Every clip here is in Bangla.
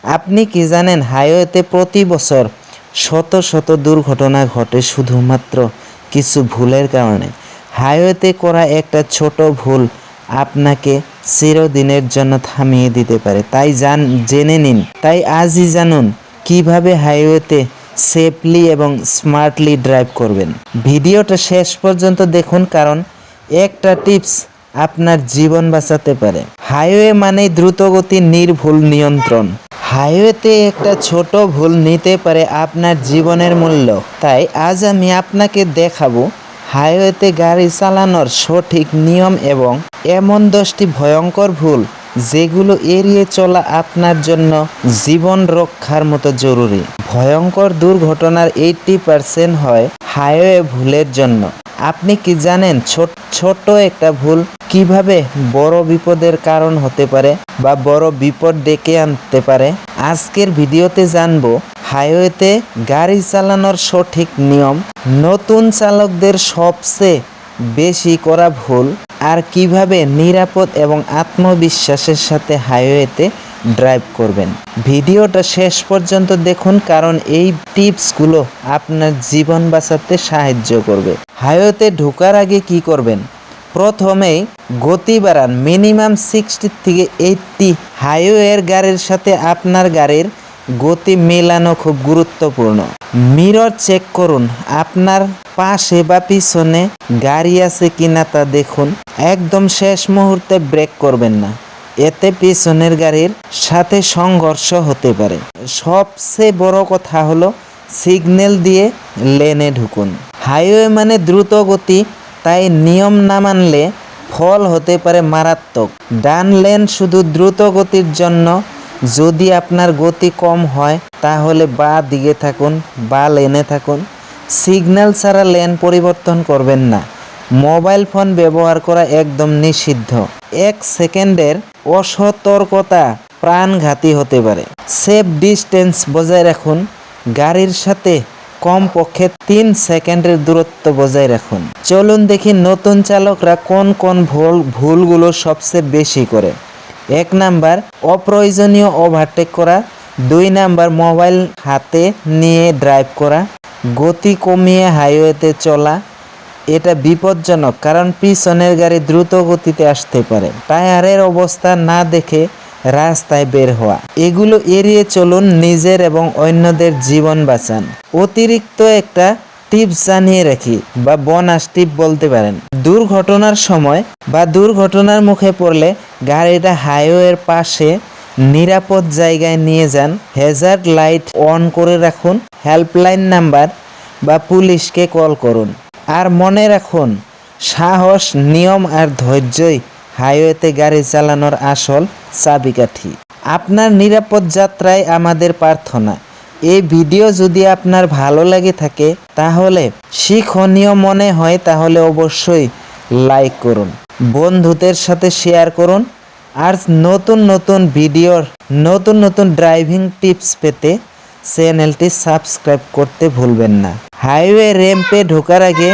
আপনি কি জানেন হাইওয়েতে প্রতি বছর শত শত দুর্ঘটনা ঘটে শুধুমাত্র কিছু ভুলের কারণে। হাইওয়েতে করা একটা ছোট ভুল আপনাকে চিরদিনের জন্য থামিয়ে দিতে পারে। তাই জেনে নিন, তাই আজই জানুন কিভাবে হাইওয়েতে সেফলি এবং স্মার্টলি ড্রাইভ করবেন। ভিডিওটা শেষ পর্যন্ত দেখুন, কারণ একটা টিপস আপনার জীবন বাঁচাতে পারে। হাইওয়ে মানেই দ্রুতগতি, নির্ভুল নিয়ন্ত্রণ। হাইওয়েতে একটা ছোট ভুল নিতে পারে আপনার জীবনের মূল্য। তাই আজ আমি আপনাকে দেখাবো হাইওয়েতে গাড়ি চালানোর সঠিক নিয়ম এবং এমন 10টি ভয়ঙ্কর ভুল যেগুলো এড়িয়ে চলা আপনার জন্য জীবন রক্ষার মতো জরুরি। ভয়ঙ্কর দুর্ঘটনার 80% হয় হাইওয়ে ভুলের জন্য। আপনি কি জানেন ছোট একটা ভুল কিভাবে বড় বিপদের কারণ হতে পারে বা বড় বিপদ ডেকে আনতে পারে? আজকের ভিডিওতে জানবো হাইওয়েতে গাড়ি চালানোর সঠিক নিয়ম, নতুন চালকদের সবচেয়ে বেশি করা ভুল, আর কিভাবে নিরাপদ এবং আত্মবিশ্বাসের সাথে হাইওয়েতে ড্রাইভ করবেন। ভিডিওটা শেষ পর্যন্ত দেখুন, কারণ এই টিপসগুলো আপনার জীবন বাঁচাতে সাহায্য করবে। হাইওয়েতে ঢোকার আগে কি করবেন? প্রথমেই গতি বাড়ান মিনিমাম 60 থেকে 80। হাইওয়ের গাড়ির সাথে আপনার গাড়ির গতি মেলানো খুব গুরুত্বপূর্ণ। মিরর চেক করুন, আপনার পাশে বা পিছনে গাড়ি আছে কিনা তা দেখুন। একদম শেষ মুহূর্তে ব্রেক করবেন না, এতে পিছনের গাড়ির সাথে সংঘর্ষ হতে পারে। সবচেয়ে বড় কথা হলো সিগন্যাল দিয়ে লেনে ঢুকুন। হাইওয়ে মানে দ্রুত গতি, তাই নিয়ম না মানলে ফল হতে পারে মারাত্মক। ডান লেন শুধু দ্রুত গতির জন্য, যদি আপনার গতি কম হয় তাহলে বাঁ দিকে থাকুন বা লেনে থাকুন। সিগন্যাল ছাড়া লেন পরিবর্তন করবেন না। মোবাইল ফোন ব্যবহার করা একদম নিষিদ্ধ। 1 সেকেন্ডের অসতর্কতা প্রাণঘাতী হতে পারে। সেফ ডিস্টেন্স বজায় রাখুন, গাড়ির সাথে কমপক্ষে 3 সেকেন্ডের দূরত্ব বজায় রাখুন। চলুন দেখি নতুন চালকরা কোন কোন ভুলগুলো সবচেয়ে বেশি করে। 1 নাম্বার, অপ্রয়োজনীয় ওভারটেক করা। 2 নাম্বার, মোবাইল হাতে নিয়ে ড্রাইভ করা। গতি কমিয়ে হাইওয়েতে চলা, এটা বিপজ্জনক কারণ পিছনের গাড়ি দ্রুত গতিতে আসতে পারে। টায়ারের অবস্থা না দেখে রাস্তায় বের হওয়া, এগুলো এড়িয়ে চলুন, নিজের এবং অন্যদের জীবন বাঁচান। অতিরিক্ত একটা টিপস জানিয়ে রাখি বা বোনাস টিপ বলতে পারেন। দুর্ঘটনার সময় বা দুর্ঘটনার মুখে পড়লে গাড়িটা হাইওয়ের পাশে নিরাপদ জায়গায় নিয়ে যান। হ্যাজার্ড লাইট অন করে রাখুন। হেল্পলাইন নাম্বার বা পুলিশকে কল করুন। আর মনে রাখুন, সাহস, নিয়ম আর ধৈর্যই হাইওয়েতে গাড়ি চালানোর আসল চাবিকাঠি। আপনার নিরাপদ যাত্রায় আমাদের প্রার্থনা। এই ভিডিও যদি আপনার ভালো লাগে থাকে, তাহলে শিক্ষণীয় মনে হয়, তাহলে অবশ্যই লাইক করুন, বন্ধুদের সাথে শেয়ার করুন। আর নতুন নতুন ভিডিওর নতুন নতুন ড্রাইভিং টিপস পেতে চ্যানেলটি সাবস্ক্রাইব করতে ভুলবেন না। হাইওয়ে র্যাম্পে ঢোকার আগে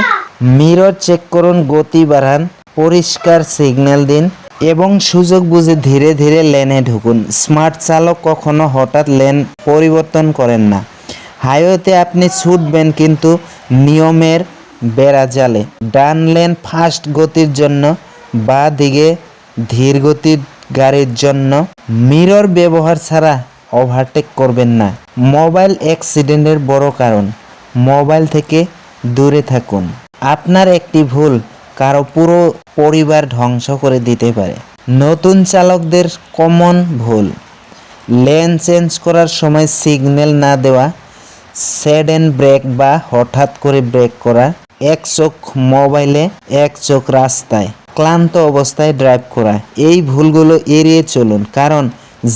মিরর চেক করুন, গতি বাড়ান, পরিষ্কার সিগন্যাল দিন এবং সুযোগ বুঝে ধীরে ধীরে লেনে ঢুকুন। স্মার্ট চালক কখনো হঠাৎ লেন পরিবর্তন করেন না। হাইওয়েতে আপনি ছুটবেন কিন্তু নিয়মের বেড়া জালে। ডান লেন ফাস্ট গতির জন্য, বাঁ দিকে ধীর গতির গাড়ির জন্য। মিরর ব্যবহার ছাড়া ওভারটেক করবেন না। মোবাইল অ্যাক্সিডেন্টের বড় কারণ, মোবাইল থেকে দূরে থাকুন। আপনার একটি ভুল কারো পুরো পরিবার ধ্বংস করে দিতে পারে। নতুন চালকদের কমন ভুল, লেন চেঞ্জ করার সময় সিগন্যাল না দেওয়া, স্যাডেন ব্রেক বা হঠাৎ করে ব্রেক করা, এক চোখ মোবাইলে এক চোখ রাস্তায়, ক্লান্ত অবস্থায় ড্রাইভ করা। এই ভুলগুলো এড়িয়ে চলুন, কারণ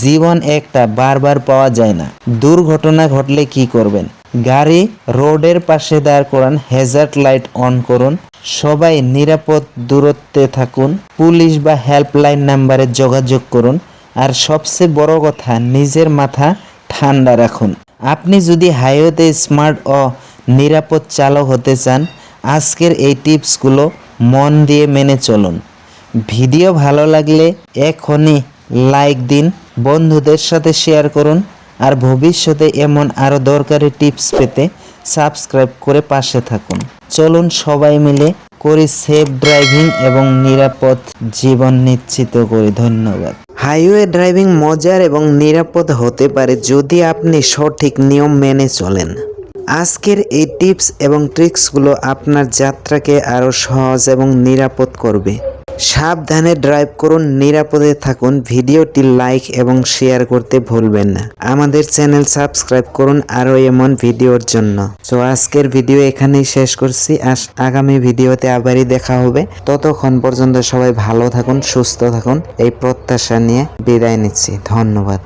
জীবন একটা, বারবার পাওয়া যায় না। দুর্ঘটনা ঘটলে কি করবেন? গাড়ি রোডের পাশে দাঁড় করান, হ্যাজার্ড লাইট অন করুন, সবাই নিরাপদ দূরত্বে থাকুন, পুলিশ বা হেল্পলাইন নাম্বারে যোগাযোগ করুন। আর সবচেয়ে বড় কথা, নিজের মাথা ঠান্ডা রাখুন। আপনি যদি হাইওয়েতে স্মার্ট ও নিরাপদ চালক হতে চান, আজকের এই টিপসগুলো মন দিয়ে মেনে চলুন। ভিডিও ভালো লাগলে এখনই লাইক দিন, বন্ধুদের সাথে শেয়ার করুন আর ভবিষ্যতে এমন আরও দরকারি টিপস পেতে সাবস্ক্রাইব করে পাশে থাকুন। চলুন সবাই মিলে করি সেফ ড্রাইভিং এবং নিরাপদ জীবন নিশ্চিত করি। ধন্যবাদ। হাইওয়ে ড্রাইভিং মজার এবং নিরাপদ হতে পারে যদি আপনি সঠিক নিয়ম মেনে চলেন। আজকের এই টিপস এবং ট্রিক্সগুলো আপনার যাত্রাকে আরও সহজ এবং নিরাপদ করবে। সাবধানে ড্রাইভ করুন, নিরাপদে থাকুন। ভিডিওটি লাইক এবং শেয়ার করতে ভুলবেন না। আমাদের চ্যানেল সাবস্ক্রাইব করুন আরও এমন ভিডিওর জন্য। তো আজকের ভিডিও এখানেই শেষ করছি। আগামী ভিডিওতে আবারই দেখা হবে। ততক্ষণ পর্যন্ত সবাই ভালো থাকুন, সুস্থ থাকুন, এই প্রত্যাশা নিয়ে বিদায় নিচ্ছি। ধন্যবাদ।